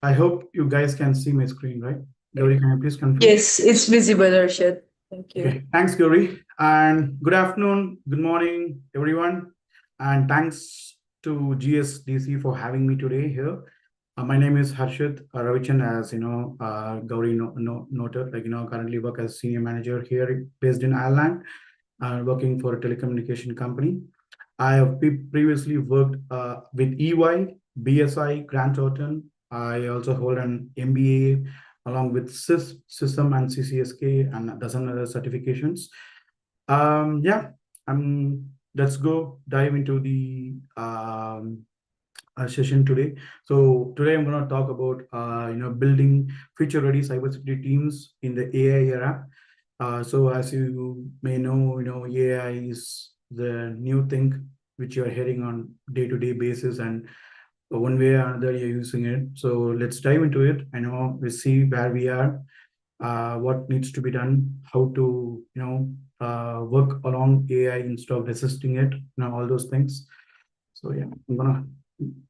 I hope you guys can see my screen, right? Gauri, can you please confirm? Yes, it's visible, Arshad. Thank you. Okay, thanks, Gauri. And good afternoon, good morning, everyone. And thanks to GSDC for having me today here. My name is Harshit Ravichan, as Gauri noted, currently work as senior manager here based in Ireland, working for a telecommunication company. I have previously worked with EY, BSI, Grant Thornton. I also hold an MBA along with System and CCSK and a dozen other certifications. Yeah, let's go dive into the session today. So today I'm going to talk about building future-ready cybersecurity teams in the AI era. So as you may know, AI is the new thing which you are hearing on day-to-day basis, and one way or another you're using it. So let's dive into it. We see where we are, what needs to be done, how to work along AI instead of resisting it, all those things. So yeah, I'm gonna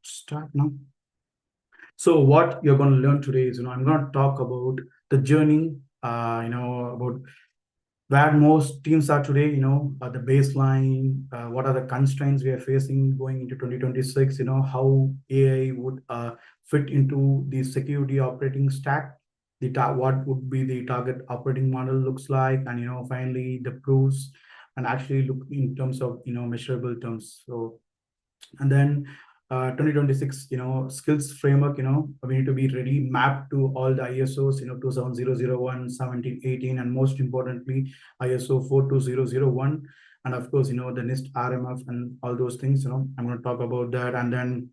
start now. So what you're going to learn today is, I'm going to talk about the journey, about where most teams are today, the baseline, what are the constraints we are facing going into 2026, how AI would fit into the security operating stack, what would be the target operating model looks like, and, finally the proofs, and actually look in terms of, measurable terms. So, and then 2026 skills framework, we need to be ready mapped to all the ISOs, 27001, 1718, and most importantly ISO 42001, and of course the NIST RMF and all those things. I'm going to talk about that. And then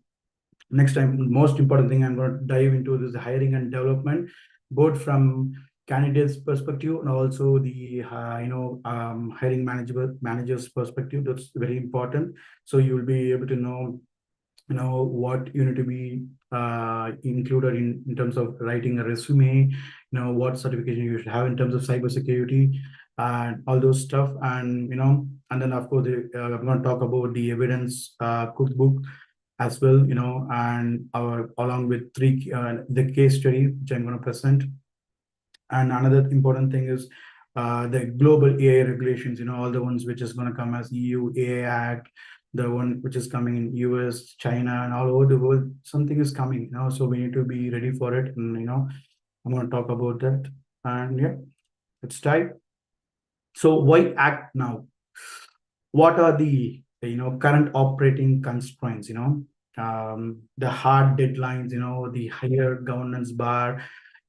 next time, most important thing I'm going to dive into is the hiring and development, both from candidates perspective and also the hiring managers perspective. That's very important. So you will be able to know what you need to be included in terms of writing a resume, what certification you should have in terms of cybersecurity and all those stuff. And and then of course I'm going to talk about the evidence cookbook as well, and along with the case study which I'm going to present. And another important thing is the global AI regulations, all the ones which is going to come as EU AI Act, the one which is coming in US, China, and all over the world. Something is coming, so we need to be ready for it. And I'm going to talk about that. And yeah, let's dive. So why act now? What are the current operating constraints? The hard deadlines, the higher governance bar,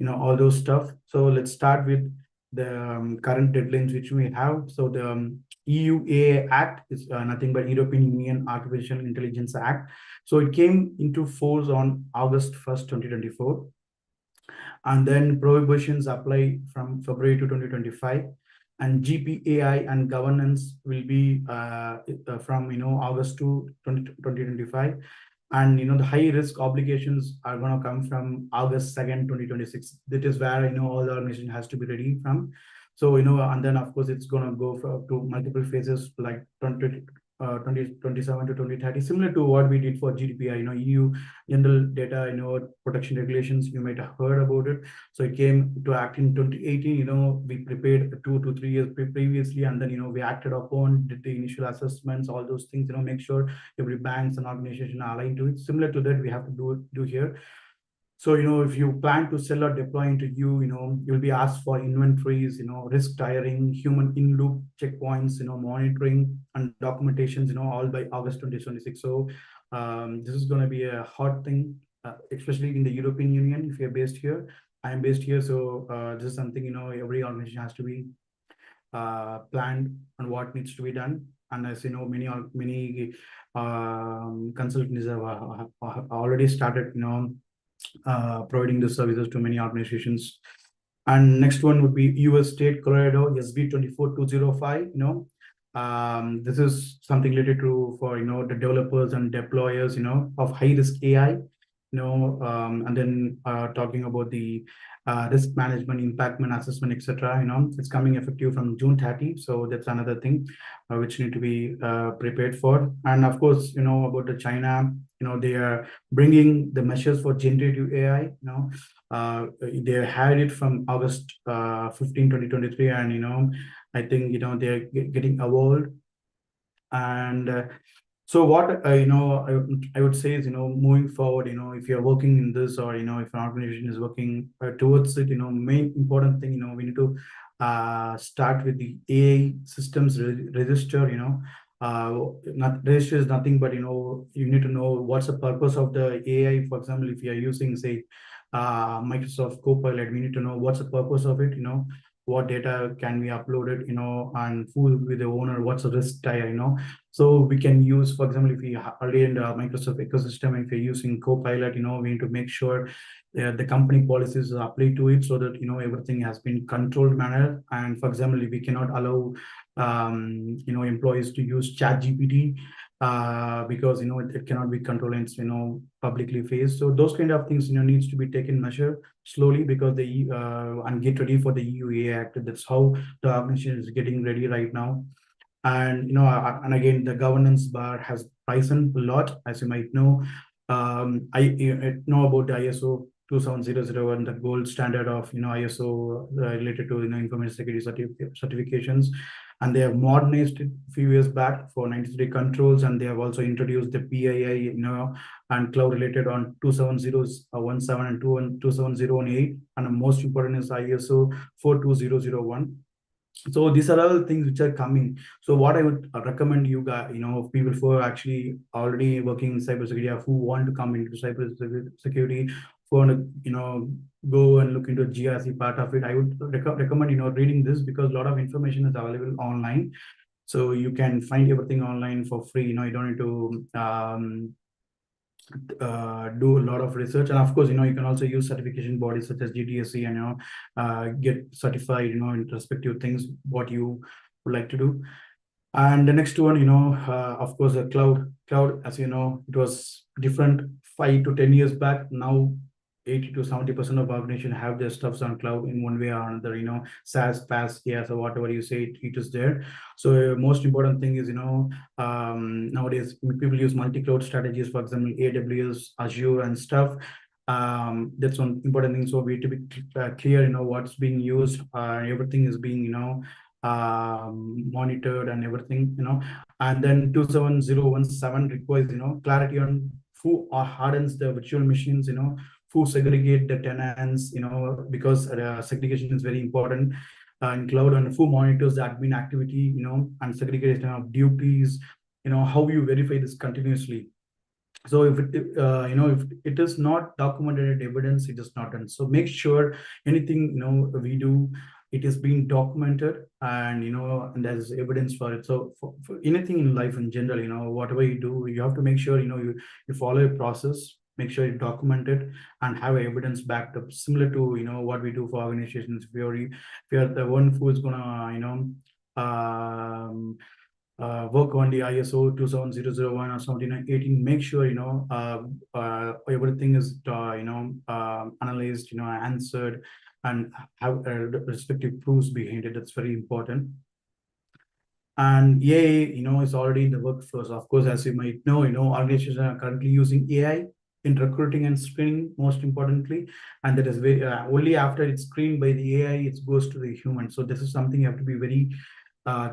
all those stuff. So let's start with the current deadlines which we have. So the EUA Act is nothing but European Union Artificial Intelligence Act. So it came into force on August 1st, 2024. And then prohibitions apply from February to 2025, and GPAI and governance will be from August to 2025, and the high risk obligations are going to come from August 2nd, 2026. That is where all the organization has to be ready from. So and then of course it's going to go to multiple phases like 2027 to 2030, similar to what we did for GDPR, EU General Data Protection Regulations. You might have heard about it. So it came to act in 2018. We prepared 2 to 3 years previously, and then we acted upon, did the initial assessments, all those things. Make sure every banks and organization are aligned to it. Similar to that, we have to do here. So, if you plan to sell or deploy into you'll be asked for inventories, risk tiering, human in loop checkpoints, monitoring and documentations, all by August 2026. So this is going to be a hot thing, especially in the European Union. If you're based here, I am based here. So this is something, every organization has to be planned on what needs to be done. And as many consultants have already started, providing the services to many organizations. And next one would be US State Colorado SB 24205. This is something related to for the developers and deployers of high risk AI. and then talking about the risk management, impact assessment, etc. It's coming effective from June 30. So that's another thing which need to be prepared for. And of course, about the China, they are bringing the measures for generative AI. They had it from August 15, 2023, and I think they're getting evolved. And so what I would say is moving forward, if you're working in this, or if an organization is working towards it, main important thing, we need to start with the AI systems register. Not register is nothing but you need to know what's the purpose of the AI. For example, if you're using, say, Microsoft Copilot, we need to know what's the purpose of it. What data can be uploaded, and who will be the owner, what's the risk tier. So we can use, for example, if we are already in the Microsoft ecosystem, if you're using Copilot, we need to make sure the company policies apply to it, so that everything has been controlled manner. And for example, we cannot allow employees to use ChatGPT because it cannot be controlled and publicly faced. So those kind of things needs to be taken measure slowly, because the and get ready for the EU AI Act. That's how the organization is getting ready right now. And and again, the governance bar has risen a lot, as you might know. I know about the ISO 27001, the gold standard of ISO related to information security certifications, and they have modernized it a few years back for 93 controls, and they have also introduced the PII, and cloud related on 27017 and 27018, and the most important is ISO 42001. So these are all things which are coming. So what I would recommend you guys, people who are actually already working in cybersecurity, or who want to come into cybersecurity, who want to go and look into GRC part of it, I would recommend reading this, because a lot of information is available online. So you can find everything online for free. You don't need to do a lot of research. And of course, you can also use certification bodies such as GSDC, and get certified in respective things what you would like to do. And the next one, of course, the cloud, as it was different 5 to 10 years back. Now 80 to 70% of organizations have their stuffs on cloud in one way or another. SaaS, PaaS, yes, or whatever you say, it is there. So most important thing is nowadays people use multi-cloud strategies, for example, AWS, Azure, and stuff. That's one important thing. So we need to be clear what's being used. Everything is being monitored, and everything. And then 27017 requires clarity on who hardens the virtual machines, who segregate the tenants, because segregation is very important in cloud, and who monitors the admin activity, and segregation of duties, how you verify this continuously. So if it is not documented evidence, it is not done. So make sure anything we do, it is being documented, and and there's evidence for it. So for anything in life in general, whatever you do, you have to make sure you follow a process, make sure you document it, and have evidence backed up, similar to what we do for organizations. If you're the one who is gonna work on the ISO 27001 or 1718, make sure everything is analyzed, answered, and have respective proofs behind it. That's very important. And AI, is already in the workflows. Of course, as you might know, organizations are currently using AI in recruiting and screening, most importantly. And that is very only after it's screened by the AI, it goes to the human. So this is something you have to be very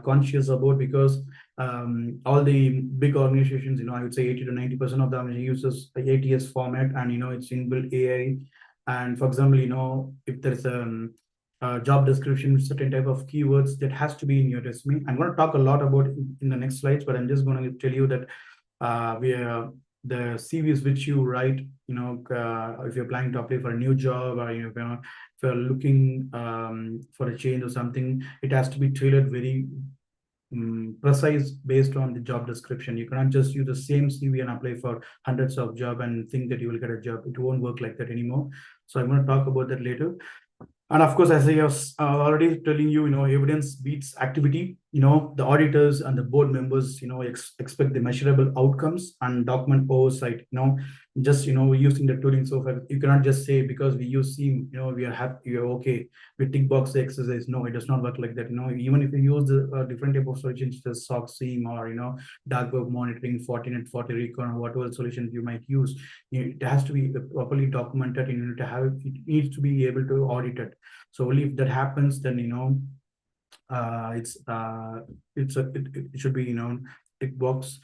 conscious about, because all the big organizations, I would say 80 to 90% of them uses the ATS format, and it's inbuilt AI. And for example, if there's a job description, certain type of keywords that has to be in your resume. I'm going to talk a lot about it in the next slides, but I'm just going to tell you that the CVs which you write, if you're planning to apply for a new job, or if you're looking for a change or something, it has to be tailored very precise based on the job description. You cannot just use the same CV and apply for hundreds of jobs and think that you will get a job. It won't work like that anymore. So I'm going to talk about that later. And of course, as I was already telling you, evidence beats activity. The auditors and the board members, expect the measurable outcomes and document oversight. just using the tooling. So you cannot just say because we use seam, we are happy, you're okay with tick box exercise. No, it does not work like that. Even if you use the different type of solutions, the sock seam or dark web monitoring, Fortinet, FortiRecon, or whatever solutions you might use, it has to be properly documented. You need to have it needs to be able to audit it. So only if that happens, then it should be tick box.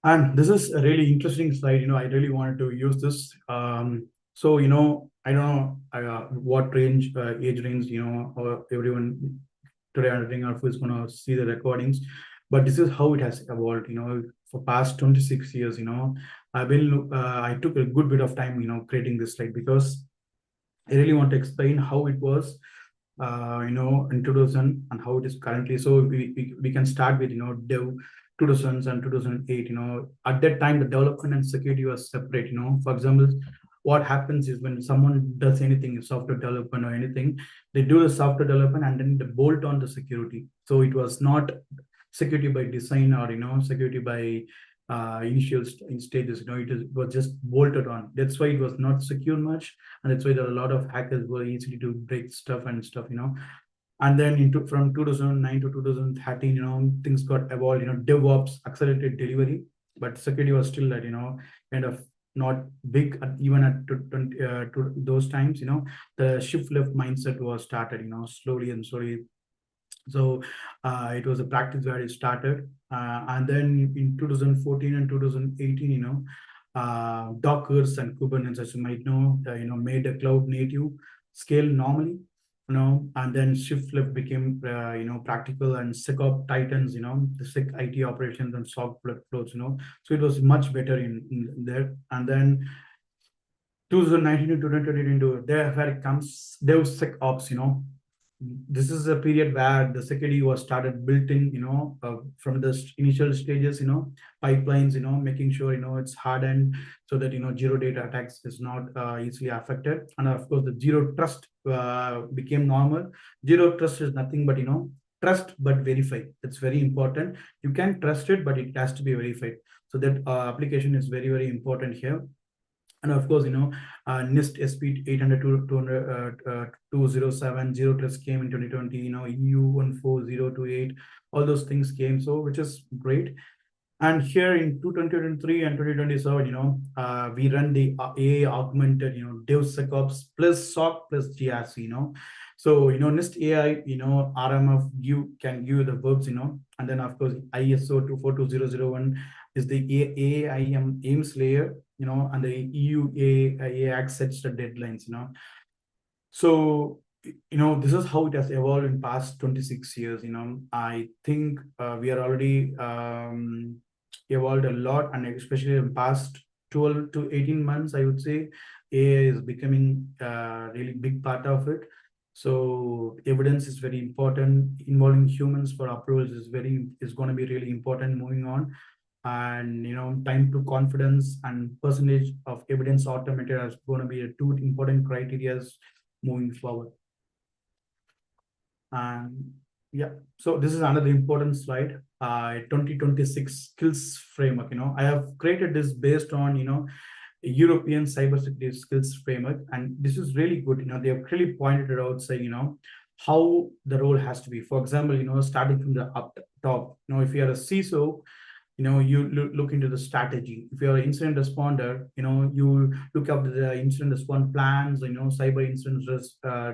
And this is a really interesting slide. I really wanted to use this. So I don't know what age range or everyone today entering our is going to see the recordings, but this is how it has evolved. For past 26 years. I took a good bit of time creating this slide because I really want to explain how it was in 2000 and how it is currently. So we can start with dev 2000s and 2008. At that time the development and security was separate. For example, what happens is when someone does anything, software development or anything, they do the software development and then they bolt on the security. So it was not security by design or security by initial stages. It was just bolted on. That's why it was not secure much, and that's why there are a lot of hackers were easily to break stuff and stuff. And then from 2009 to 2013, things got evolved. DevOps, accelerated delivery, but security was still that kind of not big even at to those times. The shift left mindset was started. Slowly and slowly. So it was a practice where it started. And then in 2014 and 2018, Dockers and Kubernetes, as you might know, made a cloud native scale normally, and then shift left became, practical, and SecOps titans, the Sec IT operations and SOC flows, so it was much better in there. And then 2019 to 2022, there where it comes DevSecOps. This is a period where the security was started built in, from the initial stages, pipelines, making sure, it's hardened so that, zero data attacks is not easily affected. And of course, the zero trust became normal. Zero trust is nothing but, trust but verify. That's very important. You can trust it, but it has to be verified. So that application is very, very important here. And of course, NIST SP 800 to 207 zero trust came in 2020. EU 14028, all those things came. So which is great. And here in 2023 and 2027, we run the AI augmented, DevSecOps plus SOC plus GRC. So NIST AI, RMF can give the verbs, and then of course ISO 24201 is the AIM AIMS layer, and the EU AI sets the deadlines. So this is how it has evolved in past 26 years. I think we are already evolved a lot, and especially in past 12 to 18 months, I would say AI is becoming a really big part of it. So evidence is very important. Involving humans for approvals is going to be really important moving on. And time to confidence and percentage of evidence automated is going to be the two important criteria moving forward. And yeah, so this is another important slide. 2026 skills framework. I have created this based on European cybersecurity skills framework, and this is really good. They have clearly pointed it out, saying how the role has to be. For example, starting from the up top. If you are a CISO, you look into the strategy. If you're an incident responder, you look up the incident response plans, cyber incident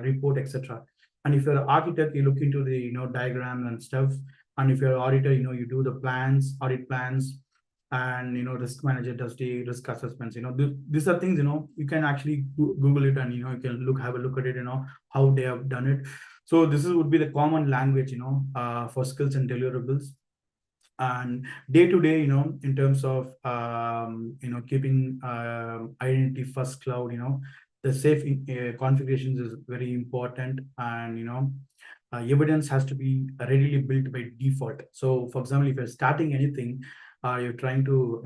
report, etc. And if you're an architect, you look into the diagram and stuff. And if you're an auditor, you do the plans, audit plans, and risk manager does the risk assessments. These are things you can actually Google it, and you can have a look at it, how they have done it. So this would be the common language for skills and deliverables. And day to day, in terms of keeping identity first cloud, the safe configurations is very important. And evidence has to be readily built by default. So for example, if you're starting anything, you're trying to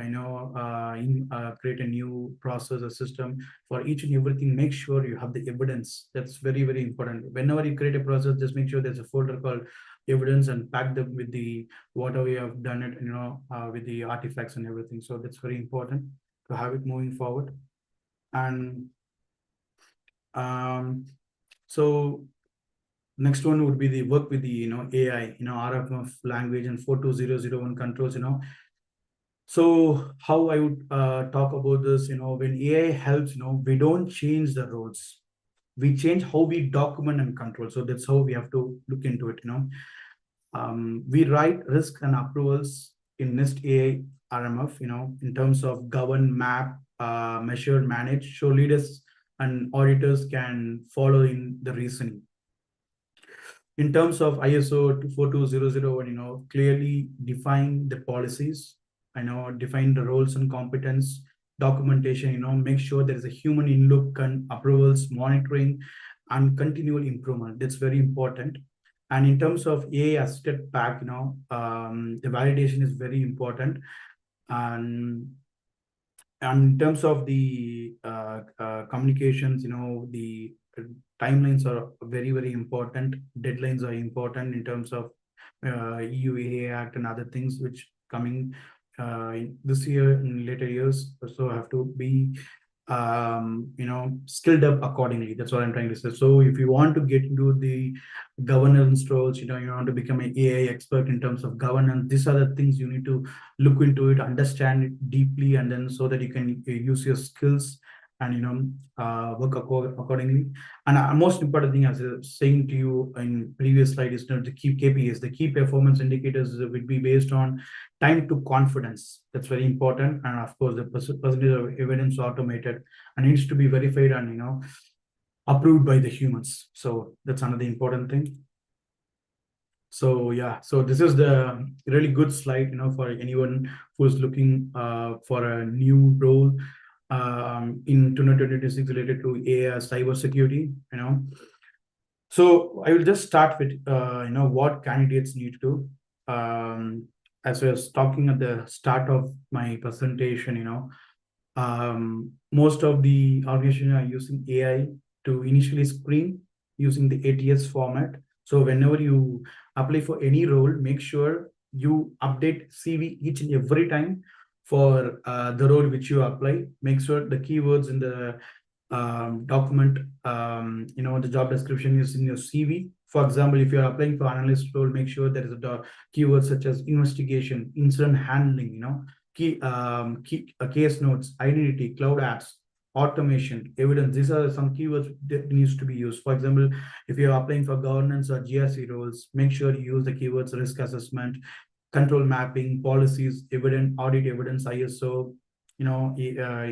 create a new process or system, for each and everything, make sure you have the evidence. That's very, very important. Whenever you create a process, just make sure there's a folder called evidence and pack them with the whatever you have done it, with the artifacts and everything. So that's very important. to have it moving forward. And so next one would be the work with the AI, RFMF language and 42001 controls. So how I would talk about this, when AI helps, we don't change the roles, we change how we document and control. So that's how we have to look into it. We write risk and approvals in NIST AI RMF, in terms of govern, map, measure, manage, so leaders and auditors can follow in the reasoning. In terms of ISO 42001, clearly define the policies, define the roles and competence, documentation, make sure there is a human in loop and approvals, monitoring, and continual improvement. That's very important. And in terms of AI assisted pack, the validation is very important. And in terms of the communications, the timelines are very, very important. Deadlines are important in terms of EUA Act and other things which coming this year and later years. So have to be skilled up accordingly. That's what I'm trying to say. So if you want to get into the governance roles, you want to become an AI expert in terms of governance, these are the things you need to look into it, understand it deeply, and then so that you can use your skills and work accordingly. And most important thing, as I was saying to you in previous slide, is the key KPIs, the key performance indicators will be based on time to confidence. That's very important. And of course, the percentage of evidence automated and needs to be verified and approved by the humans. So that's another important thing. So yeah, so this is the really good slide, for anyone who's looking for a new role in 2026 related to AI cybersecurity. So I will just start with what candidates need to do. As I was talking at the start of my presentation, most of the organizations are using AI to initially screen using the ATS format. So whenever you apply for any role, make sure you update CV each and every time for the role which you apply. Make sure the keywords in the document, the job description is in your CV. For example, if you're applying for analyst role, make sure there is a keyword such as investigation, incident handling, case notes, identity, cloud apps, automation, evidence. These are some keywords that needs to be used. For example, if you're applying for governance or GSC roles, make sure you use the keywords risk assessment, control mapping, policies, evidence, audit evidence, ISO,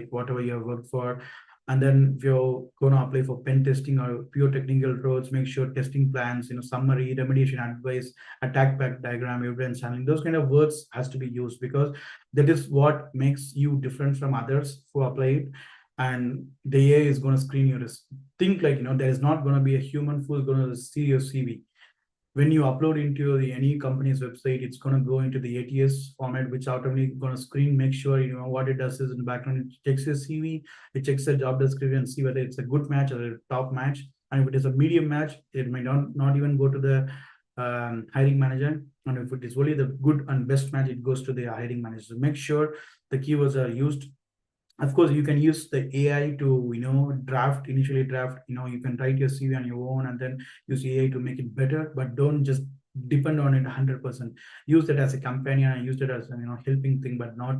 whatever you have worked for. And then if you're going to apply for pen testing or pure technical roles, make sure testing plans, summary, remediation advice, attack path diagram, evidence handling, those kind of words has to be used, because that is what makes you different from others who apply it. And the AI is going to screen your risk. Think like, there is not going to be a human who is going to see your CV. When you upload into any company's website, it's going to go into the ATS format, which automatically going to screen, make sure what it does is in the background, it checks your CV, it checks the job description, and see whether it's a good match or a top match. And if it is a medium match, it may not even go to the hiring manager. And if it is only the good and best match, it goes to the hiring manager. So make sure the keywords are used. Of course, you can use the AI to initially draft, you can write your CV on your own and then use AI to make it better, but don't just depend on it 100%. Use it as a companion and use it as a helping thing, but not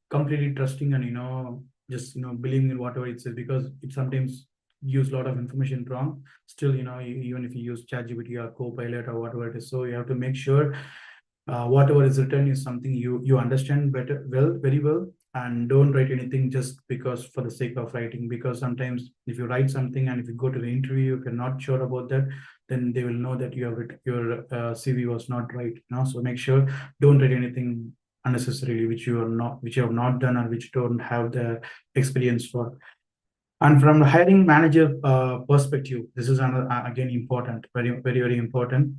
completely trusting and just believing in whatever it says, because it sometimes use a lot of information wrong. Still, even if you use ChatGPT or Copilot or whatever it is, so you have to make sure whatever is written is something you understand very well, and don't write anything just because for the sake of writing. Because sometimes if you write something and if you go to the interview, if you're not sure about that, then they will know that you have your CV was not right. So make sure don't write anything unnecessarily which you have not done or which don't have the experience for. And from the hiring manager perspective, this is another again important, very, very, very important.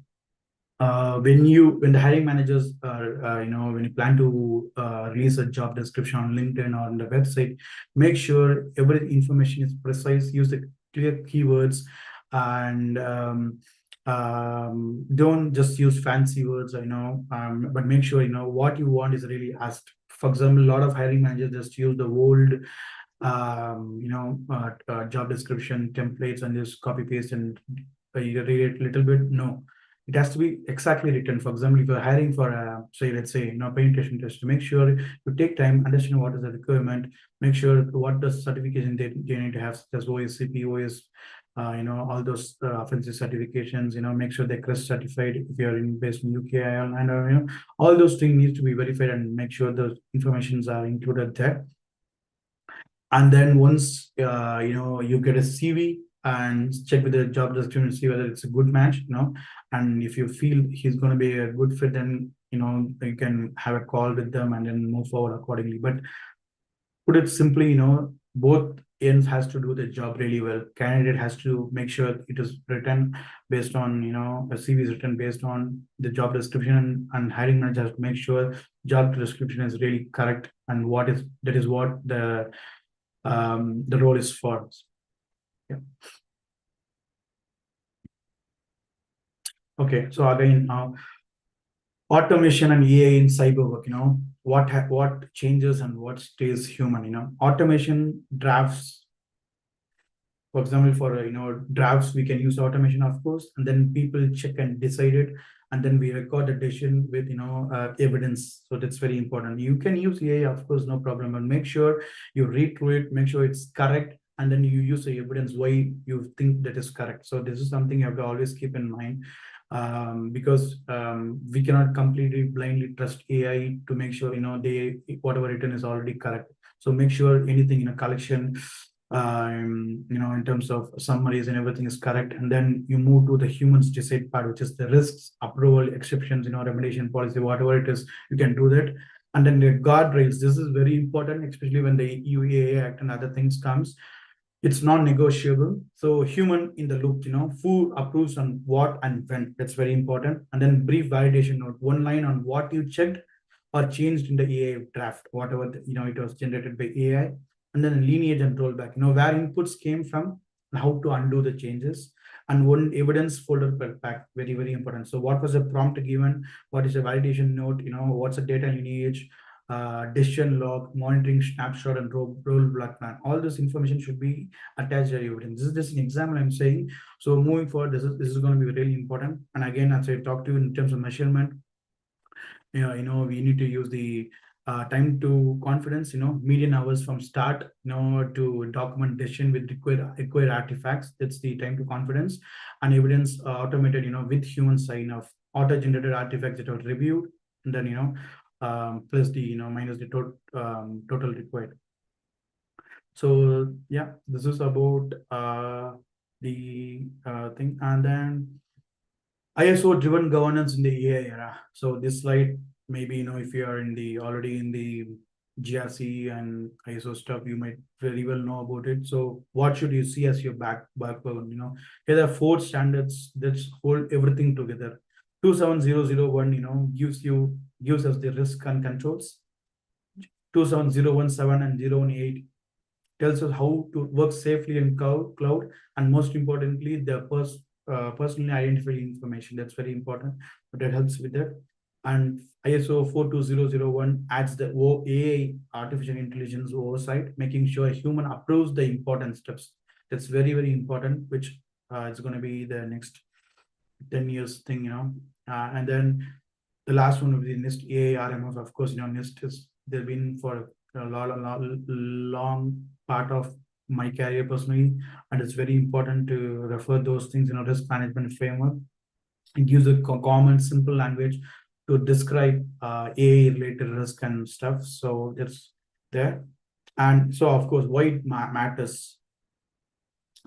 When the hiring managers are when you plan to release a job description on LinkedIn or on the website, make sure every information is precise, use the clear keywords, and don't just use fancy words, but make sure what you want is really asked For example, a lot of hiring managers just use the old job description templates and just copy paste and you read it a little bit. No, it has to be exactly written. For example, if you're hiring for say, let's say, penetration test, make sure you take time, understand what is the requirement, make sure what does certification they need to have, such as OSCP, all those offensive certifications, make sure they're CREST certified if you're based in UK, Ireland, or, all those things need to be verified and make sure the informations are included there. And then once you get a CV and check with the job description and see whether it's a good match, and if you feel he's going to be a good fit, then you can have a call with them and then move forward accordingly. But put it simply, both ends has to do the job really well. Candidate has to make sure it is written based on, a CV is written based on the job description, and hiring manager has to make sure job description is really correct and what is what the role is for. Yeah. Okay, so again, automation and AI in cyber work, what changes and what stays human, automation drafts. For example, for drafts, we can use automation, of course, and then people check and decide it, and then we record the decision with evidence. So that's very important. You can use AI, of course, no problem, and make sure you read through it, make sure it's correct, and then you use the evidence why you think that is correct. So this is something you have to always keep in mind, because we cannot completely blindly trust AI to make sure they whatever written is already correct. So make sure anything in a collection, in terms of summaries and everything is correct, and then you move to the humans decide part, which is the risks, approval, exceptions, remediation policy, whatever it is, you can do that. And then the guardrails. This is very important, especially when the EUAA Act and other things comes. It's non-negotiable. So human in the loop, who approves on what and when. That's very important. And then brief validation note, one line on what you checked or changed in the AI draft, whatever it was generated by AI. And then lineage and rollback, where inputs came from, and how to undo the changes. And one evidence folder per pack, very, very important. So what was the prompt given? What is a validation note? What's the data lineage? Decision log, monitoring snapshot, and rollback plan. All this information should be attached to evidence. This is just an example I'm saying. So moving forward, this is going to be really important. And again, as I talked to you in terms of measurement, we need to use the time to confidence, median hours from start, to document decision with required artifacts. That's the time to confidence. And evidence automated, with human sign of auto-generated artifacts that are reviewed, and then, plus the, minus the total required. So yeah, this is about the thing. And then ISO driven governance in the AI era. So this slide, maybe, if you are already in the GRC and ISO stuff, you might very well know about it. So what should you see as your backbone? Here are 4 standards that hold everything together. 27001, gives us the risk and controls. 27017 and 018 tells us how to work safely in cloud, and most importantly, the personally identified information. That's very important, but that helps with that. And ISO 42001 adds the AI, artificial intelligence oversight, making sure a human approves the important steps. That's very, very important, which is going to be the next 10 years thing, and then the last one will be NIST AI RMF. Of course, NIST is they've been for a long part of my career personally, and it's very important to refer those things, risk management framework. It gives a common, simple language to describe AI related risk and stuff. So that's there. And so, of course, why it matters.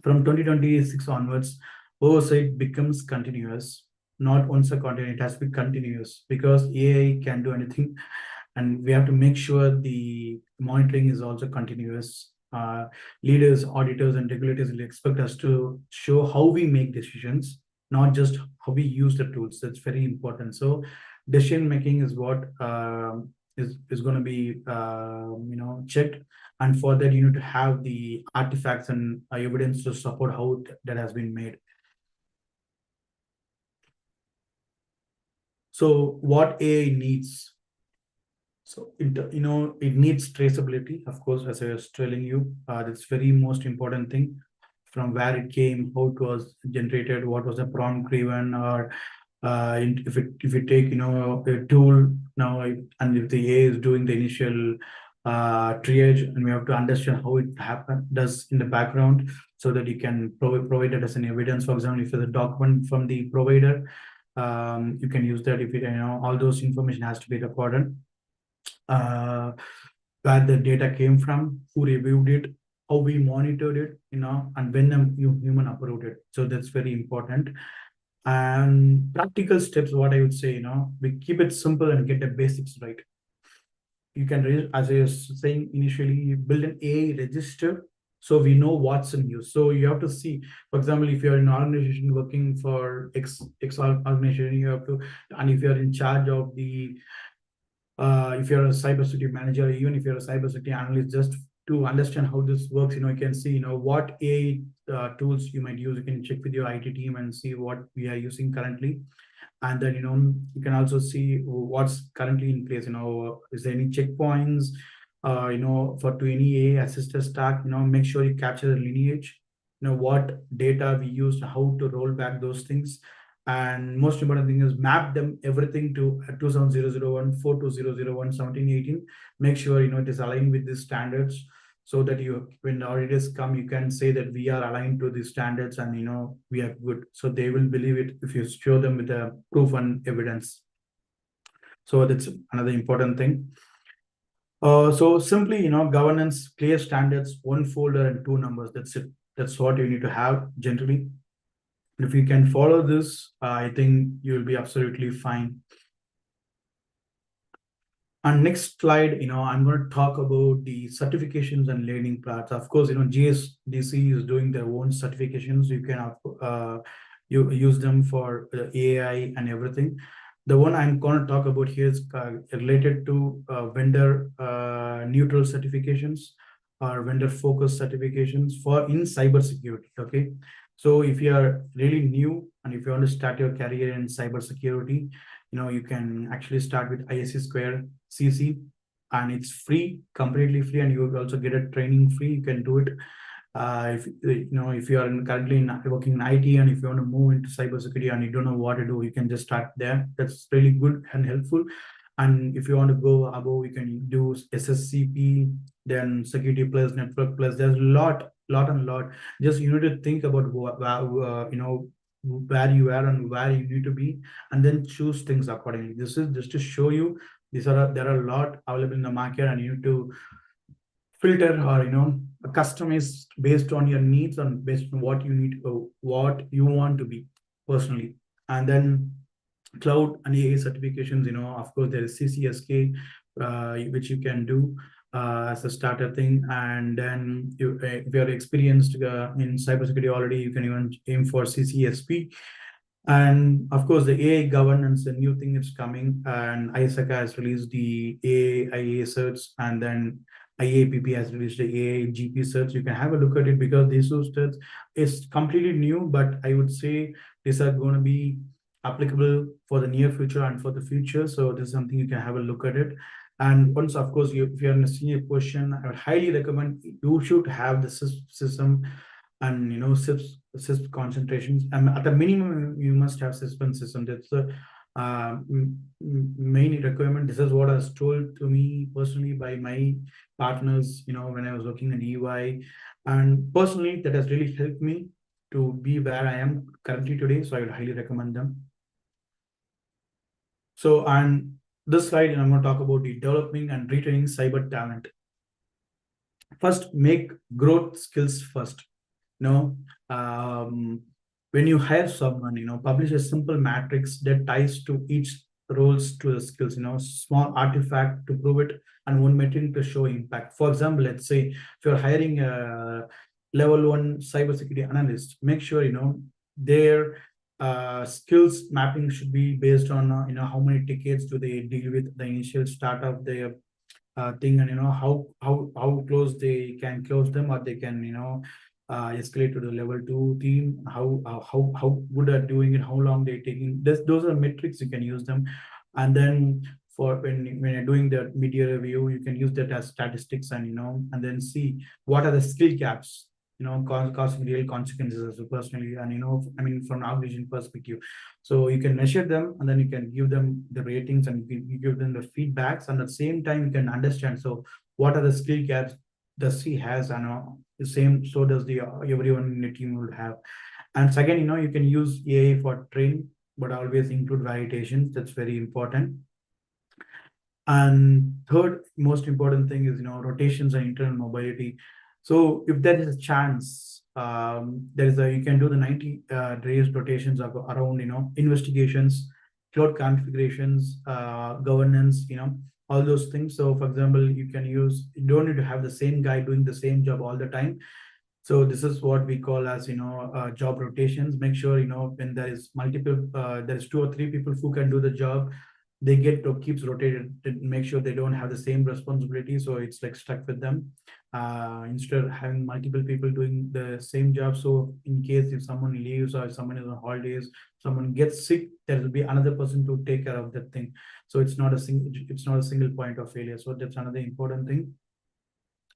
From 2026 onwards, oversight becomes continuous, not once a content, it has to be continuous, because AI can do anything. And we have to make sure the monitoring is also continuous. Leaders, auditors, and regulators will expect us to show how we make decisions, not just how we use the tools. That's very important. So decision making is what is going to be checked, and for that you need to have the artifacts and evidence to support how that has been made. So what AI needs? So it needs traceability, of course, as I was telling you. That's very most important thing, from where it came, how it was generated, what was the prompt given, or if you take a tool now, and if the AI is doing the initial triage, and we have to understand how it does in the background, so that you can provide it as an evidence. For example, if there's a document from the provider, you can use that. If all those information has to be recorded, uh, where the data came from, who reviewed it, how we monitored it, and when a human approved it. So that's very important. And practical steps, what I would say, we keep it simple and get the basics right. You can, as I was saying initially, you build an AI register so we know what's in use. So you have to see, for example, if you're in an organization working for X organization, you have to, and if you're in charge of the if you're a cybersecurity manager, even if you're a cybersecurity analyst, just to understand how this works, you can see, what AI tools you might use. You can check with your IT team and see what we are using currently. And then, you can also see what's currently in place. Is there any checkpoints, for to any AI assisted stack, make sure you capture the lineage, what data we used, how to roll back those things. And most important thing is map them everything to 27001, 42001, 1718. Make sure it is aligned with these standards, so that when the auditors come, you can say that we are aligned to these standards, and we are good. So they will believe it if you show them with the proof and evidence. So that's another important thing. So simply, governance, clear standards, one folder and two numbers. That's it. That's what you need to have generally. If you can follow this, I think you'll be absolutely fine. And next slide, I'm going to talk about the certifications and learning paths. Of course, GSDC is doing their own certifications. You can you use them for AI and everything. The one I'm going to talk about here is related to vendor neutral certifications or vendor focused certifications for in cybersecurity. Okay, so if you are really new and if you want to start your career in cybersecurity, you can actually start with ISC Square CC, and it's free, completely free, and you will also get a training free. You can do it. If you are currently working in IT and if you want to move into cybersecurity and you don't know what to do, you can just start there. That's really good and helpful. And if you want to go above, you can do SSCP, then Security Plus, Network Plus. There's a lot and lot. Just you need to think about where you are and where you need to be, and then choose things accordingly. This is just to show you there are a lot available in the market, and you need to filter or customize based on your needs and based on what you need, what you want to be personally. And then cloud and AI certifications, of course there is CCSK, which you can do as a starter thing. And then if you're experienced in cybersecurity already, you can even aim for CCSP. And of course, the AI governance, a new thing is coming, and ISAC has released the AI certs, and then IAPP has released the AI GP certs. You can have a look at it, because these two certs is completely new, but I would say these are going to be applicable for the near future and for the future. So this is something you can have a look at it. And once, of course, if you're in a senior position, I would highly recommend you should have the system and SIPs concentrations. And at the minimum, you must have suspense system. That's the main requirement. This is what was told to me personally by my partners, when I was working in EY. And personally, that has really helped me to be where I am currently today. So I would highly recommend them. So, and this slide, I'm going to talk about the developing and retaining cyber talent. First, make growth skills first. When you hire someone, publish a simple matrix that ties to each roles to the skills, small artifact to prove it, and one metric to show impact. For example, let's say if you're hiring a level 1 cybersecurity analyst, make sure their skills mapping should be based on how many tickets do they deal with the initial start of their thing, and how close they can close them, or they can escalate to the level 2 team, how good are doing it, how long they're taking. Those are metrics, you can use them. And then for when you're doing the media review, you can use that as statistics, and and then see what are the skill gaps, causing real consequences personally, and I mean from an organization perspective. So you can measure them, and then you can give them the ratings, and you give them the feedbacks, and at the same time you can understand, so what are the skill gaps does he has, and the same so does the everyone in the team will have. And second, you can use AI for training, but always include validations. That's very important. And third most important thing is, rotations and internal mobility. So if there is a chance, there is a you can do the 90 days rotations around, investigations, cloud configurations, governance, all those things. So for example, you don't need to have the same guy doing the same job all the time. So this is what we call as, job rotations. Make sure, when there is there is two or three people who can do the job, they get to keeps rotated to make sure they don't have the same responsibility, so it's like stuck with them, instead of having multiple people doing the same job. So in case if someone leaves, or if someone is on holidays, someone gets sick, there will be another person to take care of that thing. So it's not a single point of failure. So that's another important thing.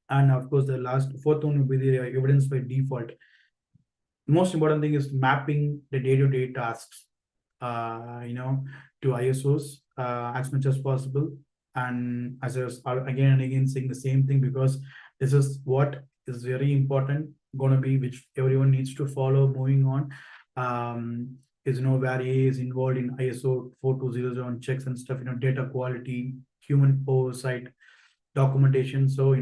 And of course, the fourth one will be the evidence by default. Most important thing is mapping the day-to-day tasks, to ISOs as much as possible. And as I was again and again saying the same thing, because this is what is very important, going to be, which everyone needs to follow moving on. Is where AI is involved in ISO 4200 checks and stuff, data quality, human oversight, documentation. So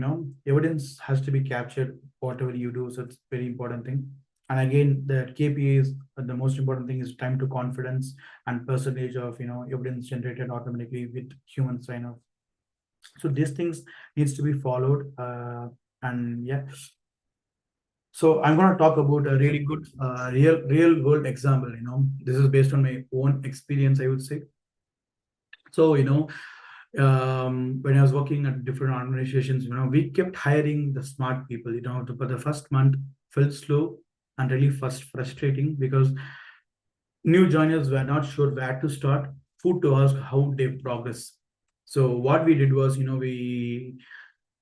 evidence has to be captured whatever you do. So it's very important thing. And again, the KPIs, the most important thing is time to confidence and percentage of evidence generated automatically with human sign off. So these things needs to be followed. And yeah, so I'm going to talk about a really good real world example. This is based on my own experience, I would say. So when I was working at different organizations, we kept hiring the smart people. But the first month felt slow and really frustrating, because new joiners were not sure where to start, who to ask, how they progress. So what we did was, we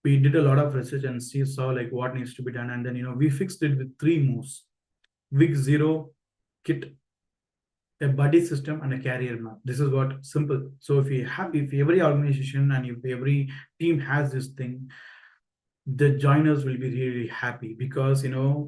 did a lot of research and saw like what needs to be done, and then we fixed it with three moves: week zero, kit, a buddy system, and a career map. This is what simple. So if every organization and if every team has this thing, the joiners will be really happy, because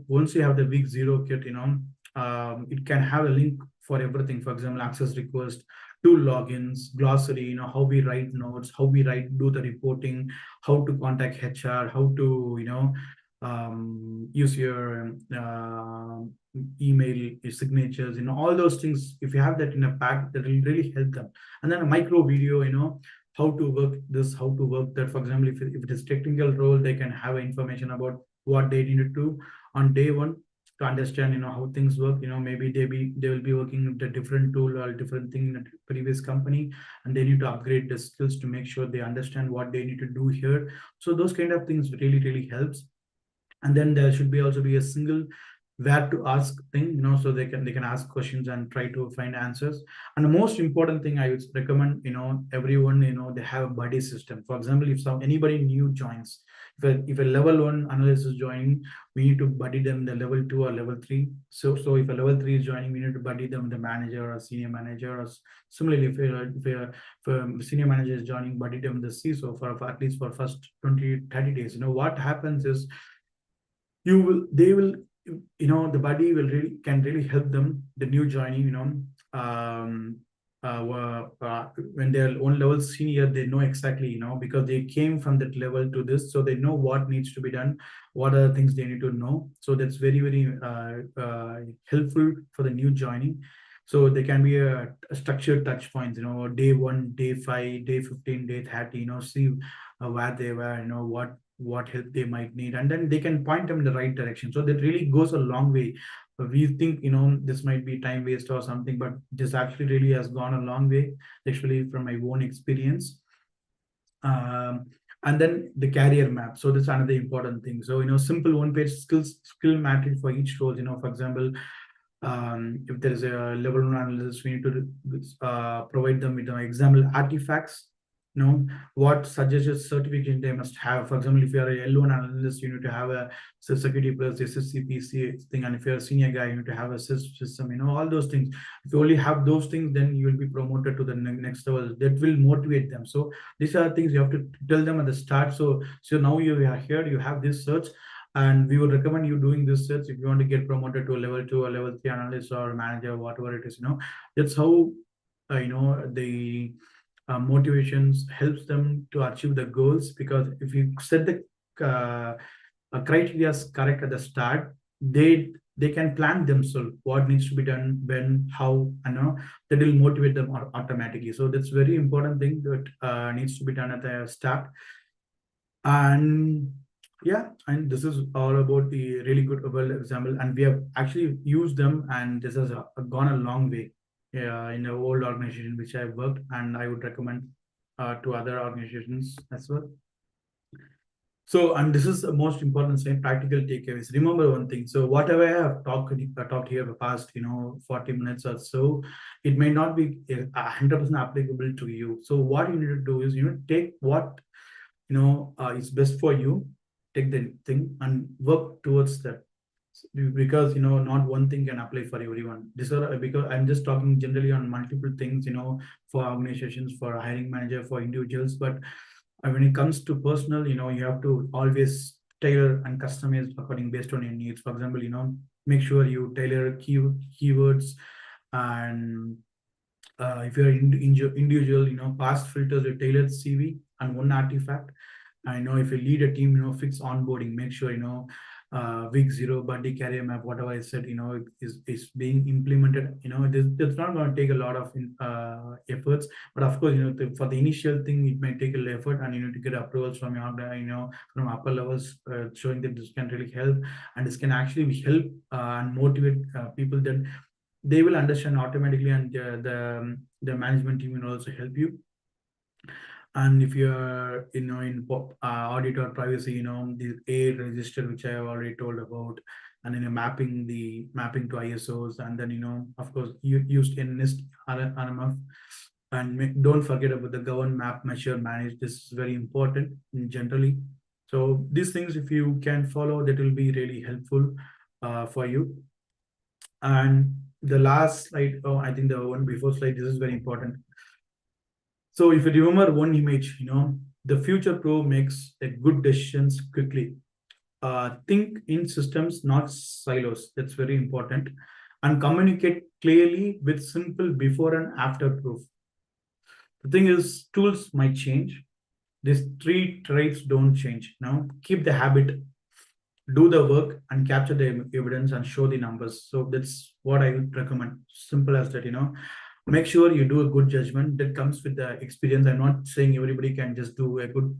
once you have the week zero kit, it can have a link for everything. For example, access request, tool logins, glossary, how we write notes, how we do the reporting, how to contact HR, how to use your email, your signatures, all those things. If you have that in a pack, that will really help them. And then a micro video, how to work this, how to work that. For example, if it is technical role, they can have information about what they need to do on day one to understand, how things work. Maybe they will be working with a different tool or a different thing in a previous company, and they need to upgrade the skills to make sure they understand what they need to do here. So those kind of things really helps. And then there should be also be a single where to ask thing, so they can ask questions and try to find answers. And the most important thing I would recommend, everyone, they have a buddy system. For example, if anybody new joins, if a level 1 analyst is joining, we need to buddy them the level 2 or level 3. So if a level 3 is joining, we need to buddy them the manager or senior manager. Or similarly, if a senior manager is joining, buddy them the CISO for at least for first 20-30 days. What happens is, they will, the buddy can really help them, the new joining, when they're on level senior, they know exactly, because they came from that level to this, so they know what needs to be done, what are the things they need to know. So that's very helpful for the new joining. So there can be a structured touch points, day 1, day 5, day 15, day 30, see where they were, what help they might need, and then they can point them in the right direction. So that really goes a long way. We think, this might be time waste or something, but this actually really has gone a long way, actually, from my own experience. And then the career map. So that's another important thing. So, simple one-page skill matrix for each role. For example, if there is a level 1 analyst, we need to provide them with example artifacts, what suggested certification they must have. For example, if you are a L1 analyst, you need to have a security plus SSCPC thing, and if you're a senior guy, you need to have a system. All those things. If you only have those things, then you will be promoted to the next level. That will motivate them. So these are things you have to tell them at the start. So now you are here, you have this search, and we would recommend you doing this search if you want to get promoted to a level 2 or level 3 analyst or manager, whatever it is. That's how the motivations helps them to achieve the goals, because if you set the criteria correct at the start, they can plan themselves what needs to be done, when, how, that will motivate them automatically. So that's very important thing that needs to be done at the start. And yeah, and this is all about the really good well example, and we have actually used them, and this has gone a long way in the old organization which I worked, and I would recommend to other organizations as well. So, and this is the most important thing, practical takeaways. Remember one thing. So whatever I have talked here for past, 40 minutes or so, it may not be 100% applicable to you. So what you need to do is, take what is best for you, take the thing and work towards that, because not one thing can apply for everyone. This are because I'm just talking generally on multiple things, for organizations, for a hiring manager, for individuals. But when it comes to personal, you have to always tailor and customize according based on your needs. For example, make sure you tailor keywords, and if you're individual, past filters a tailored CV and one artifact. I know if you lead a team, fix onboarding, make sure, week 0 buddy carrier map, whatever I said, is being implemented. It's not going to take a lot of efforts, but of course, for the initial thing, it may take a little effort, and you need to get approvals from your, from upper levels, showing that this can really help, and this can actually help and motivate people. Then they will understand automatically, and the management team will also help you. And if you're in audit or privacy, the A register, which I have already told about, and then mapping to ISOs, and then of course you used in NIST RMF, and don't forget about the govern, map, measure, manage. This is very important generally. So these things, if you can follow, that will be really helpful for you. And the last slide, I think the one before slide, this is very important. So if you remember one image, the future pro makes a good decisions quickly. Think in systems, not silos. That's very important. And communicate clearly with simple before and after proof. The thing is, tools might change. These 3 traits don't change. Keep the habit, do the work, and capture the evidence and show the numbers. So that's what I would recommend. Simple as that. Make sure you do a good judgment that comes with the experience. I'm not saying everybody can just do a good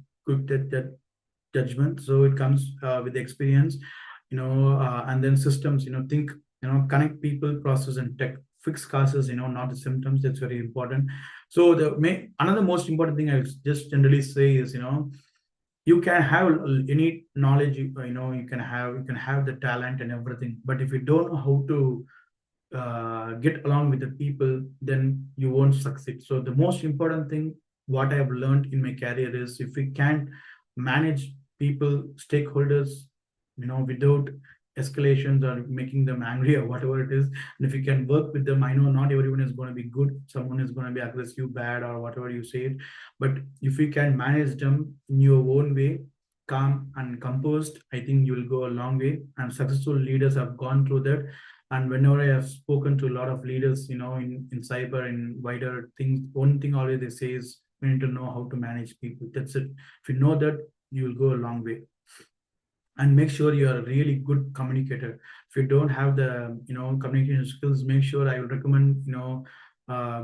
judgment. So it comes with the experience, and then systems, think, connect people, process, and tech. Fix causes, not the symptoms. That's very important. So another most important thing I just generally say is, you can have any knowledge, you can have the talent and everything, but if you don't know how to get along with the people, then you won't succeed. So the most important thing what I have learned in my career is, if we can't manage people, stakeholders, without escalations or making them angry or whatever it is, and if you can work with them, I know not everyone is going to be good, someone is going to be aggressive, bad, or whatever you say it, but if you can manage them in your own way, calm and composed, I think you will go a long way. And successful leaders have gone through that. And whenever I have spoken to a lot of leaders, in cyber and wider things, one thing always they say is, we need to know how to manage people. That's it. If you know that, you will go a long way. And make sure you are a really good communicator. If you don't have the, communication skills, make sure, I would recommend,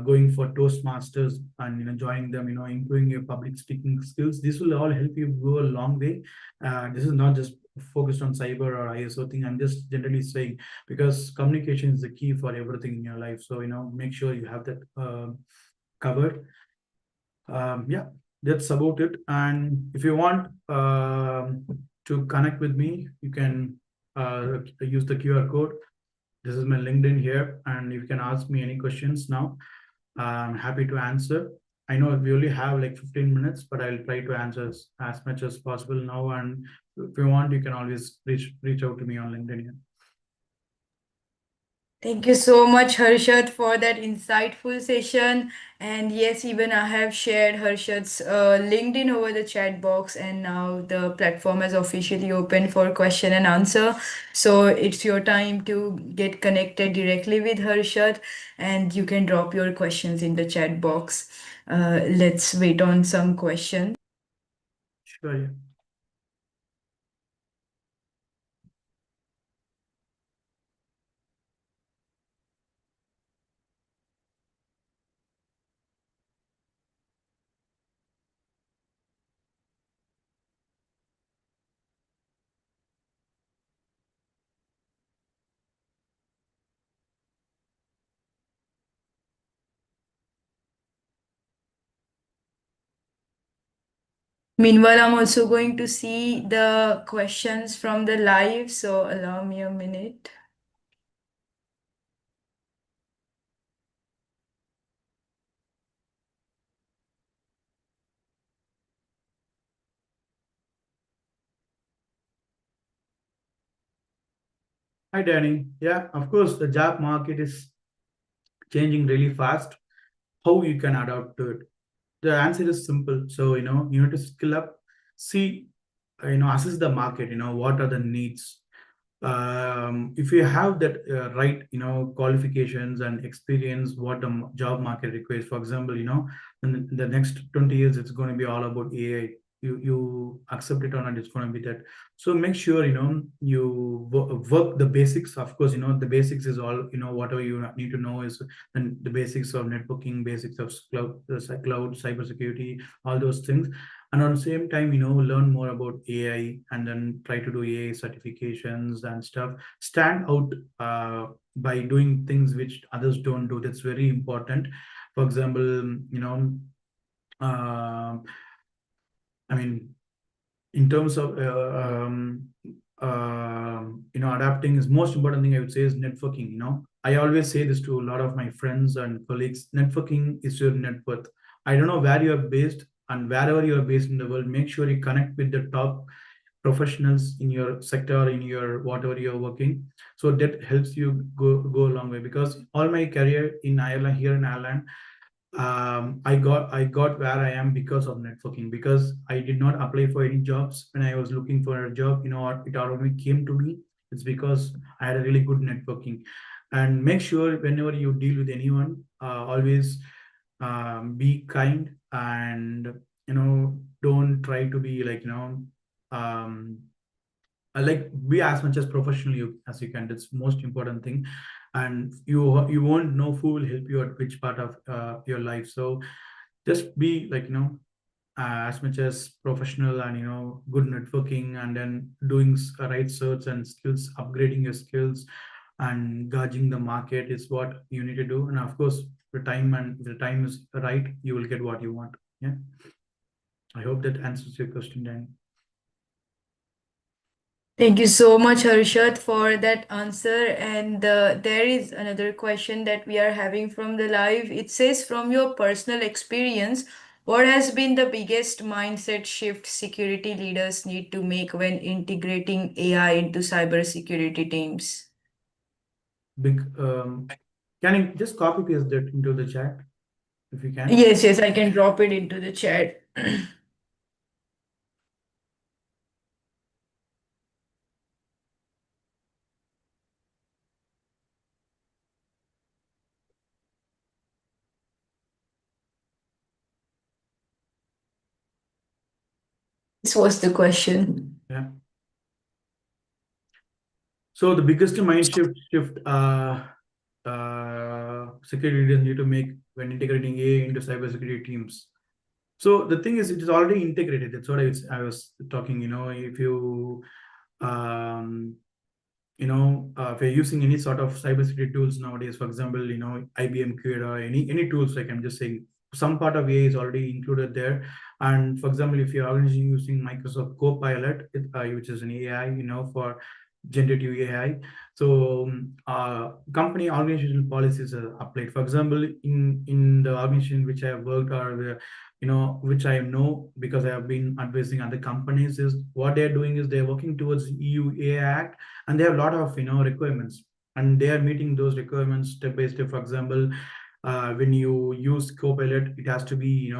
going for Toastmasters and, joining them, improving your public speaking skills. This will all help you go a long way. This is not just focused on cyber or ISO thing. I'm just generally saying, because communication is the key for everything in your life. So, make sure you have that covered. Yeah, that's about it. And if you want to connect with me, you can use the QR code. This is my LinkedIn here, and you can ask me any questions now. I'm happy to answer. I know we only have like 15 minutes, but I'll try to answer as much as possible now. And if you want, you can always reach out to me on LinkedIn. Yeah. Thank you so much, Harshad, for that insightful session. And yes, even I have shared Harshad's LinkedIn over the chat box, and now the platform is officially open for question and answer. So it's your time to get connected directly with Harshad, and you can drop your questions in the chat box. Let's wait on some questions. Sure. Yeah. Meanwhile, I'm also going to see the questions from the live, so allow me a minute. Hi, Danny. Yeah, of course, the job market is changing really fast. How you can adapt to it? The answer is simple. So, you need to skill up, see, assess the market, what are the needs. If you have that right, qualifications and experience, what the job market requires. For example, in the next 20 years, it's going to be all about AI. You accept it or not, it's going to be that. So make sure you work the basics. Of course, the basics is all, whatever you need to know is the basics of networking, basics of cloud cybersecurity, all those things. And on the same time, learn more about AI, and then try to do AI certifications and stuff. Stand out by doing things which others don't do. That's very important. For example, uh, I mean, in terms of adapting, is most important thing I would say is networking. I always say this to a lot of my friends and colleagues: networking is your net worth. I don't know where you are based, and wherever you are based in the world, make sure you connect with the top professionals in your sector, in your whatever you're working. So that helps you go a long way. Because all my career in Ireland, here in Ireland, I got where I am because of networking. Because I did not apply for any jobs when I was looking for a job. It already came to me. It's because I had a really good networking. And make sure whenever you deal with anyone, always be kind, and don't try to be like um, like, be as much as professional as you can. That's most important thing. And you won't know who will help you at which part of your life. So just be like as much as professional, and good networking, and then doing right search and skills, upgrading your skills, and gauging the market is what you need to do. And of course, if the time is right, you will get what you want. Yeah, I hope that answers your question, Dan. Thank you so much, Harshad, for that answer. And there is another question that we are having from the live. It says, from your personal experience, what has been the biggest mindset shift security leaders need to make when integrating AI into cybersecurity teams? Big Can you just copy paste that into the chat if you can? Yes, yes, I can drop it into the chat. This was the question. Yeah. So the biggest mind shift security leaders need to make when integrating AI into cybersecurity teams. So the thing is, it is already integrated. That's what I was talking. If you um, if you're using any sort of cybersecurity tools nowadays, for example, IBM Cura, any tools, like I'm just saying, some part of AI is already included there. And for example, if you're already using Microsoft Copilot, which is an AI, for generative AI. So company organizational policies are applied. For example, in the organization which I have worked, or which I know because I have been advising other companies, is what they're doing is they're working towards EU AI Act, and they have a lot of requirements, and they are meeting those requirements step by step. For example, when you use Copilot, it has to be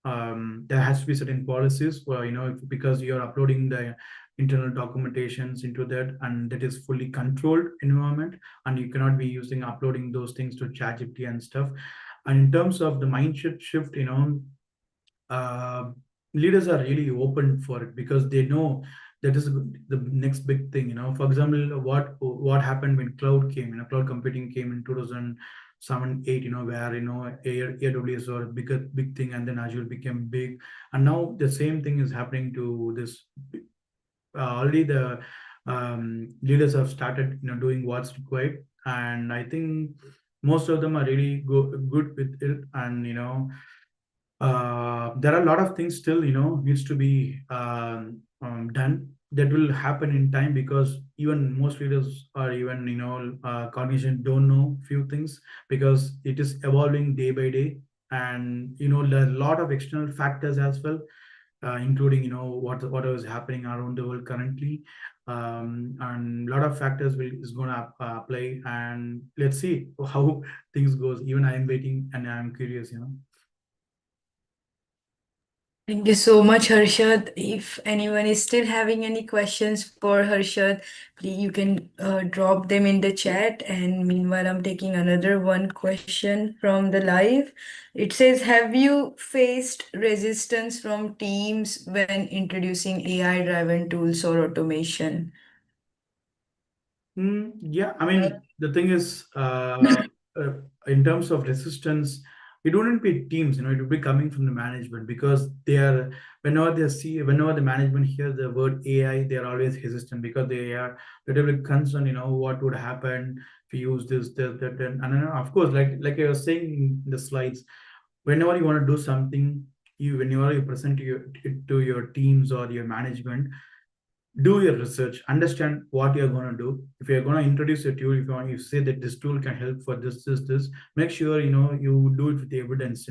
there has to be certain policies where because you're uploading the internal documentations into that, and that is fully controlled environment, and you cannot be using uploading those things to ChatGPT and stuff. And in terms of the mindset shift, uh, leaders are really open for it because they know that is the next big thing. For example, what happened when cloud came, cloud computing came in 2007, 8, where AWS was a big thing, and then Azure became big, and now the same thing is happening to this. Already the leaders have started doing what's required, and I think most of them are really good with it. And there are a lot of things still needs to be done, that will happen in time, because even most leaders or even cognition don't know few things, because it is evolving day by day. And there are a lot of external factors as well, including what is happening around the world currently, and a lot of factors is going to apply, and let's see how things goes. Even I am waiting and I am curious. Thank you so much, Harshad. If anyone is still having any questions for Harshad, please you can drop them in the chat. And meanwhile, I'm taking another one question from the live. It says, have you faced resistance from teams when introducing AI-driven tools or automation? Yeah, I mean, the thing is, uh, in terms of resistance, it wouldn't be teams, it would be coming from the management, because they are, whenever the management hears the word AI, they are always hesitant, because they are little bit concerned, what would happen if you use this, that, and then, of course, like I was saying in the slides, whenever you want to do something, whenever you present it to your teams or your management, do your research, understand what you're going to do. If you're going to introduce a tool, if you say that this tool can help for this, make sure you do it with the evidence.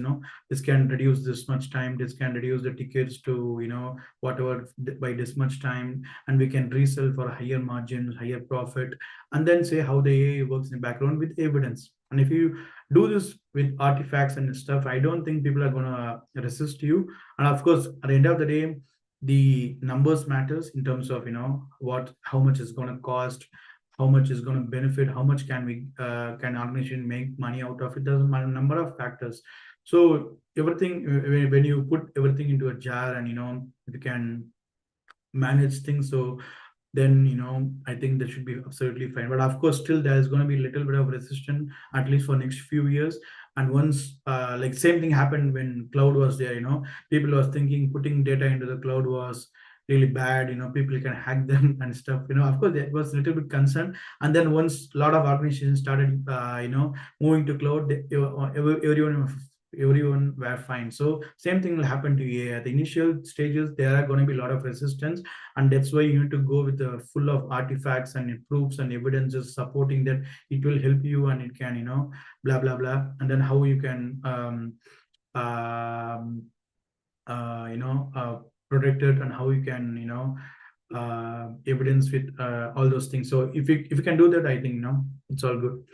This can reduce this much time, this can reduce the tickets to whatever by this much time, and we can resell for a higher margin, higher profit, and then say how the AI works in the background with evidence. And if you do this with artifacts and stuff, I don't think people are going to resist you. And of course, at the end of the day, the numbers matters in terms of how much is going to cost, how much is going to benefit, how much can organization make money out of it. There's a number of factors. So everything, when you put everything into a jar, and you can manage things, so then I think that should be absolutely fine. But of course, still there is going to be a little bit of resistance, at least for next few years. And once like same thing happened when cloud was there, people was thinking putting data into the cloud was really bad, people can hack them and stuff. Of course that was a little bit concerned. And then once a lot of organizations started moving to cloud, everyone were fine. So same thing will happen to AI. At the initial stages, there are going to be a lot of resistance, and that's why you need to go with the full of artifacts and proofs and evidences supporting that it will help you, and it can blah blah blah. And then how you can um, protect it, and how you can evidence with all those things. So if you can do that, I think it's all good.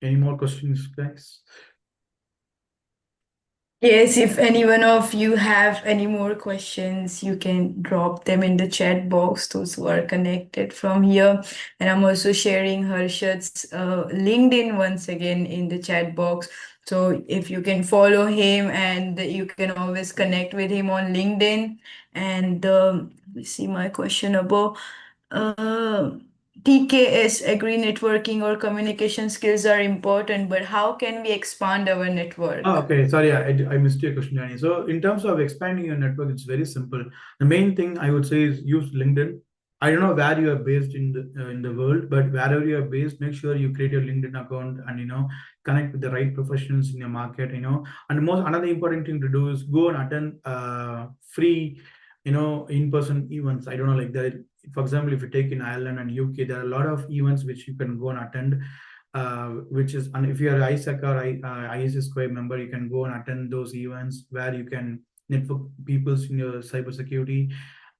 Any more questions, guys? Yes, if any one of you have any more questions, you can drop them in the chat box, those who are connected from here. And I'm also sharing Harshad's LinkedIn once again in the chat box. So if you can follow him, and you can always connect with him on LinkedIn. And let me see my question above. Uh, TKS agree networking or communication skills are important, but how can we expand our Oh, network? okay. Sorry, I missed your question, Danny. So, in terms of expanding your network, it's very simple. The main thing I would say is use LinkedIn. I don't know where you are based in the world, but wherever you are based, make sure you create your LinkedIn account, and connect with the right professionals in your market. And most another important thing to do is go and attend free in-person events. I don't know, like that. For example, if you take in Ireland and UK, there are a lot of events which you can go and attend. Which is, and if you are ISAC or ISS Square member, you can go and attend those events where you can network people's in your cybersecurity.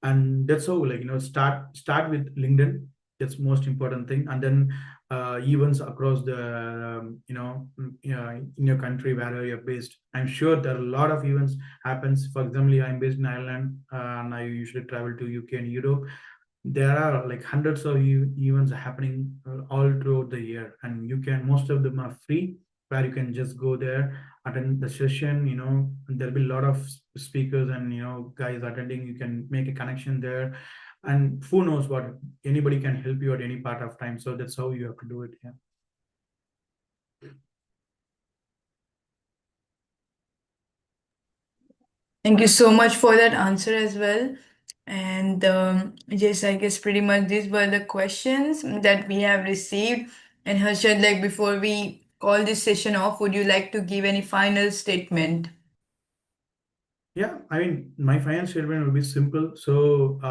And that's how, like, start with LinkedIn. That's most important thing. And then events across the in your country wherever you're based. I'm sure there are a lot of events happens. For example, I'm based in Ireland, and I usually travel to UK and Europe. There are like hundreds of events happening all throughout the year, and you can, most of them are free, where you can just go there, attend the session. And there'll be a lot of speakers and guys attending. You can make a connection there, and who knows what, anybody can help you at any part of time. So that's how you have to do it. Yeah. Thank you so much for that answer as well. And yes, I guess pretty much these were the questions that we have received. And Harshad, like before we call this session off, would you like to give any final statement? Yeah, I mean, my finance statement will be simple. So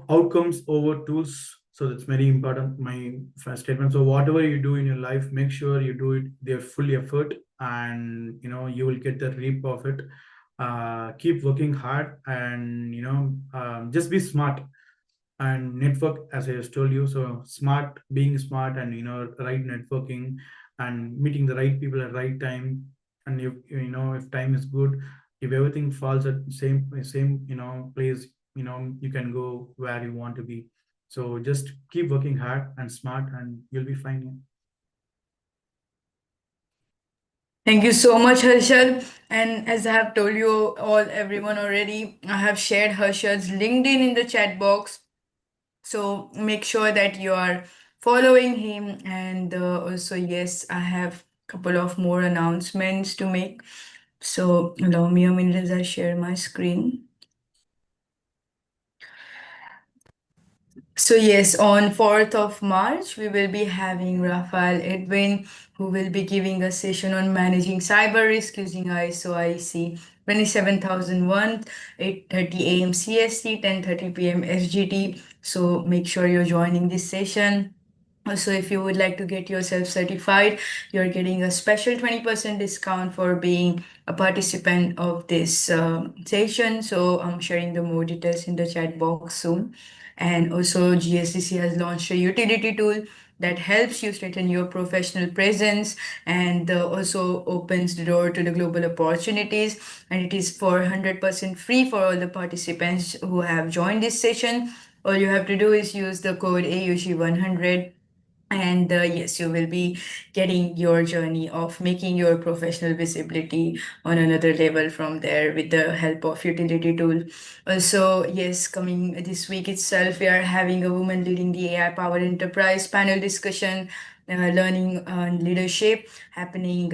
outcomes over tools. So that's very important, my first statement. So whatever you do in your life, make sure you do it their full effort, and you will get the reap of it. Keep working hard, and just be smart and network, as I just told you. So smart, being smart, and right networking, and meeting the right people at right time. And if time is good, if everything falls at same place, you can go where you want to be. So just keep working hard and smart, and you'll be fine. Yeah. Thank you so much, Harshad. And as I have told you all, everyone already, I have shared Harshad's LinkedIn in the chat box. So make sure that you are following him. And also, yes, I have a couple of more announcements to make. So allow me a minute as I share my screen. So yes, on 4th of March, we will be having Rafael Edwin, who will be giving a session on managing cyber risk using ISO IEC 27001, 8:30 a.m. CST, 10:30 p.m. SGT. So make sure you're joining this session. Also, if you would like to get yourself certified, you're getting a special 20% discount for being a participant of this session. So I'm sharing the more details in the chat box soon. And also, GSDC has launched a utility tool that helps you strengthen your professional presence and also opens the door to the global opportunities. And it is for 100% free for all the participants who have joined this session. All you have to do is use the code AUG100, and yes, you will be getting your journey of making your professional visibility on another level from there with the help of utility tool. Also, yes, coming this week itself, we are having a woman leading the AI powered enterprise panel discussion, learning and leadership, happening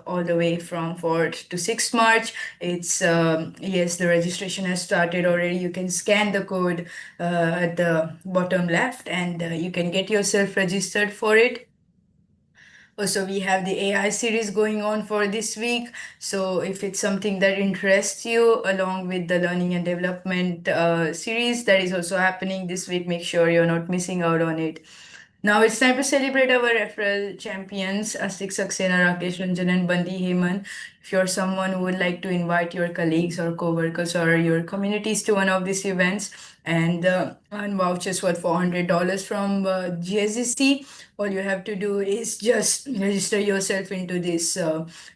all the way from 4th to 6th March. It's yes, the registration has started already. You can scan the code at the bottom left, and you can get yourself registered for it. Also, we have the AI series going on for this week. So, if it's something that interests you, along with the learning and development series that is also happening this week, make sure you're not missing out on it. Now it's time to celebrate our referral champions, Astik Saxena, Rakesh Ranjan, and Bandi Heman. If you're someone who would like to invite your colleagues or co-workers or your communities to one of these events and earn vouchers worth $400 from GSDC, all you have to do is just register yourself into this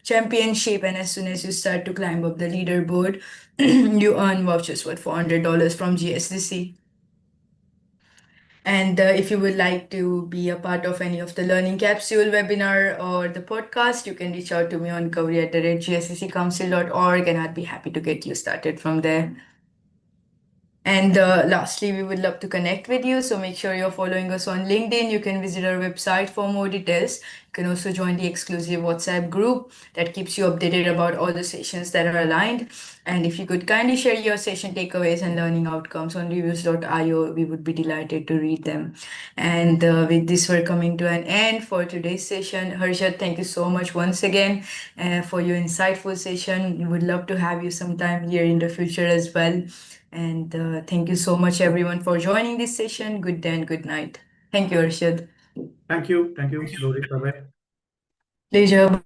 championship, and as soon as you start to climb up the leaderboard, you earn vouchers worth $400 from GSDC. And if you would like to be a part of any of the Learning Capsule webinar or the podcast, you can reach out to me on kauri@gsccouncil.org, and I'd be happy to get you started from there. And lastly, we would love to connect with you. So make sure you're following us on LinkedIn. You can visit our website for more details. You can also join the exclusive WhatsApp group that keeps you updated about all the sessions that are aligned. And if you could kindly share your session takeaways and learning outcomes on reviews.io, we would be delighted to read them. And with this, we're coming to an end for today's session. Harshad, thank you so much once again for your insightful session. We would love to have you sometime here in the future as well. And thank you so much, everyone, for joining this session. Good day and good night. Thank you, Arshad. Thank you, Gauri. Bye bye. Pleasure.